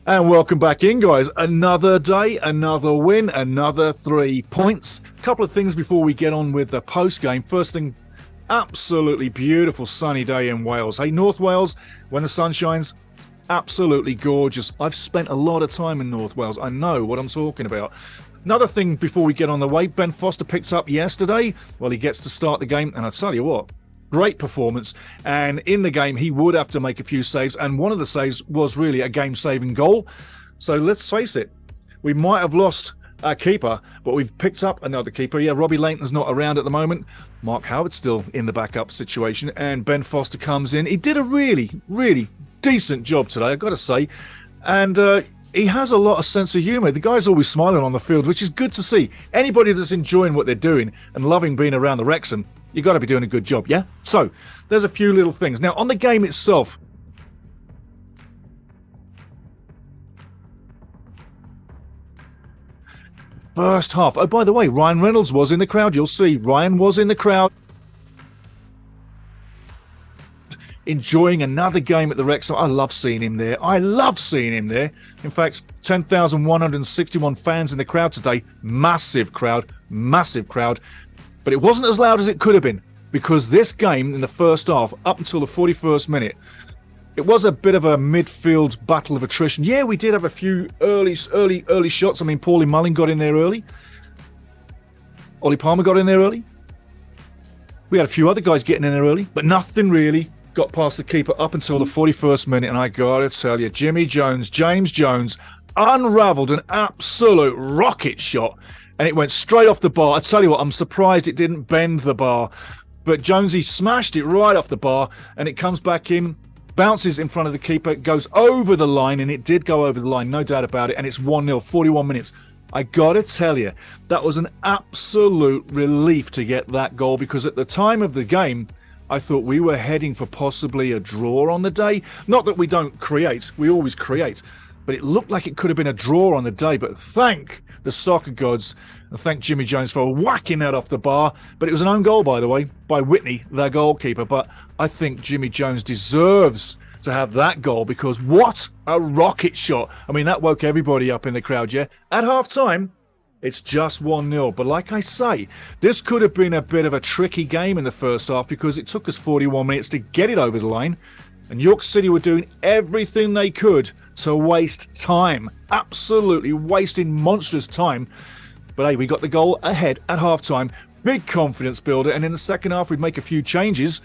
And welcome back in, guys. Another day, another win, another 3 points. Couple of things before we get on with the post-game. First thing, absolutely beautiful sunny day in Wales. Hey, North Wales, when the sun shines, absolutely gorgeous. I've spent a lot of time in North Wales. I know what I'm talking about. Another thing before we get on the way, Ben Foster picked up yesterday. Well, he gets to start the game, and I tell you what, great performance, and in the game he would have to make a few saves, and one of the saves was really a game-saving goal. So let's face it, we might have lost our keeper, but we've picked up another keeper. Yeah, Robbie Leighton's not around at the moment. Mark Howard's still in the backup situation, and Ben Foster comes in. He did a really, really decent job today, I've got to say, and he has a lot of sense of humour. The guy's always smiling on the field, which is good to see. Anybody that's enjoying what they're doing and loving being around the Wrexham, you got to be doing a good job, yeah? So, there's a few little things. Now, on the game itself, first half. Oh, by the way, Ryan Reynolds was in the crowd. You'll see, Ryan was in the crowd, enjoying another game at the Wrexham. I love seeing him there. I love seeing him there. In fact, 10,161 fans in the crowd today. Massive crowd, massive crowd. But it wasn't as loud as it could have been, because this game in the first half, up until the 41st minute, it was a bit of a midfield battle of attrition. Yeah, we did have a few early shots. I mean, Paulie Mullin got in there early. Ollie Palmer got in there early. We had a few other guys getting in there early, but nothing really got past the keeper up until the 41st minute. And I gotta tell you, James Jones, unravelled an absolute rocket shot. And it went straight off the bar. I tell you what, I'm surprised it didn't bend the bar. But Jonesy smashed it right off the bar, and it comes back in, bounces in front of the keeper, goes over the line, and it did go over the line, no doubt about it, and it's 1-0, 41 minutes. I gotta tell you, that was an absolute relief to get that goal, because at the time of the game, I thought we were heading for possibly a draw on the day. Not that we don't create, we always create. But it looked like it could have been a draw on the day. But thank the soccer gods, and thank Jimmy Jones for whacking that off the bar. But it was an own goal, by the way, by Whitney, their goalkeeper. But I think Jimmy Jones deserves to have that goal, because what a rocket shot. I mean, that woke everybody up in the crowd, yeah? At half-time, it's just 1-0. But like I say, this could have been a bit of a tricky game in the first half, because it took us 41 minutes to get it over the line. And York City were doing everything they could to waste time. Absolutely wasting monstrous time. But hey, we got the goal ahead at halftime. Big confidence builder. And in the second half, we'd make a few changes.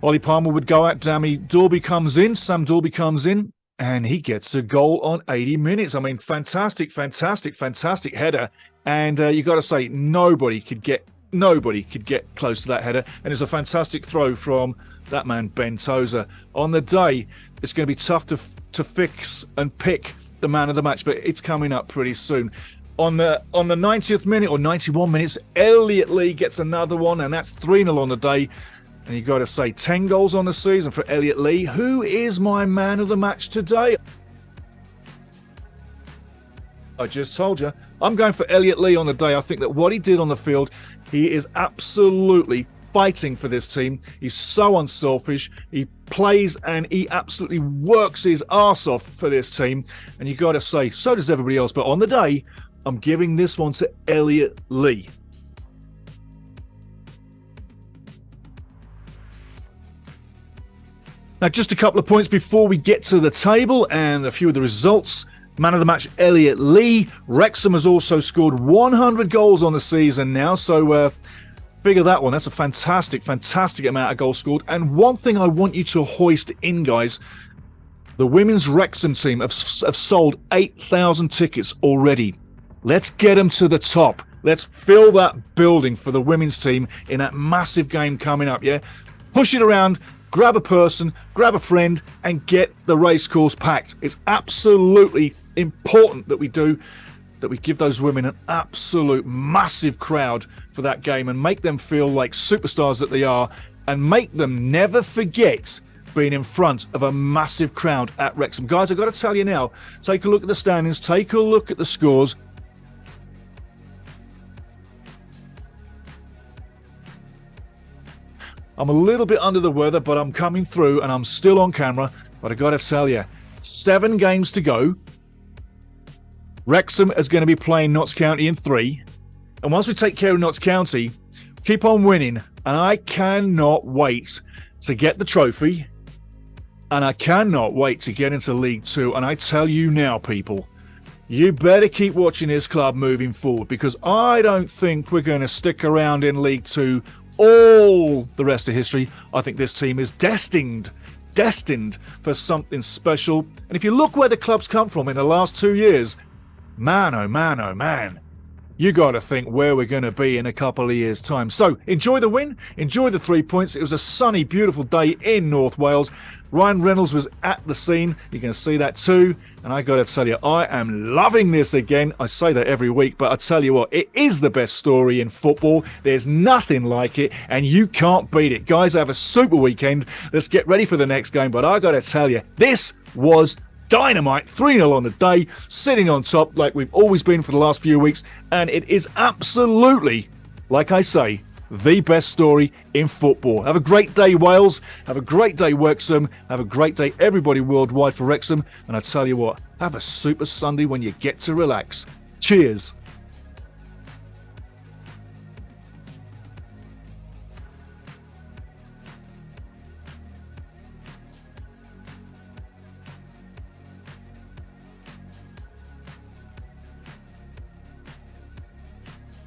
Ollie Palmer would go out. Sam Dalby comes in. And he gets a goal on 80 minutes. I mean, fantastic header. And you got to say, nobody could get close to that header. And it's a fantastic throw from that man, Ben Tozer. On the day, it's going to be tough to fix and pick the man of the match, but it's coming up pretty soon. On the 90th minute or 91 minutes, Elliot Lee gets another one, and that's 3-0 on the day. And you got to say, 10 goals on the season for Elliot Lee. Who is my man of the match today? I just told you, I'm going for Elliot Lee on the day. I think that what he did on the field, he is absolutely fighting for this team. He's so unselfish. He plays and he absolutely works his arse off for this team. And you got to say, so does everybody else. But on the day, I'm giving this one to Elliot Lee. Now, just a couple of points before we get to the table and a few of the results. Man of the match, Elliot Lee. Wrexham has also scored 100 goals on the season now. So, figure that one. That's a fantastic amount of goals scored. And one thing I want you to hoist in, guys, the women's Wrexham team have sold 8,000 tickets already. Let's get them to the top. Let's fill that building for the women's team in that massive game coming up, yeah? Push it around, grab a person, grab a friend, and get the racecourse packed. It's absolutely important that we give those women an absolute massive crowd for that game and make them feel like superstars that they are, and make them never forget being in front of a massive crowd at Wrexham. Guys, I've got to tell you now, take a look at the standings, take a look at the scores. I'm a little bit under the weather, but I'm coming through and I'm still on camera. But I got to tell you, 7 games to go. Wrexham is going to be playing Notts County in 3. And once we take care of Notts County, keep on winning. And I cannot wait to get the trophy. And I cannot wait to get into League 2. And I tell you now, people, you better keep watching this club moving forward, because I don't think we're going to stick around in League 2 all the rest of history. I think this team is destined for something special. And if you look where the club's come from in the last 2 years, man, oh man, oh man, you got to think where we're going to be in a couple of years' time. So enjoy the win, enjoy the 3 points. It was a sunny, beautiful day in North Wales. Ryan Reynolds was at the scene. You're going to see that too. And I got to tell you, I am loving this again. I say that every week, but I tell you what, it is the best story in football. There's nothing like it, and you can't beat it. Guys, have a super weekend. Let's get ready for the next game. But I got to tell you, this was dynamite. 3-0 on the day, sitting on top like we've always been for the last few weeks, and it is absolutely, like I say, the best story in football. Have a great day, Wales. Have a great day, Wrexham. Have a great day, everybody worldwide, for Wrexham. And I tell you what, have a super Sunday when you get to relax. Cheers.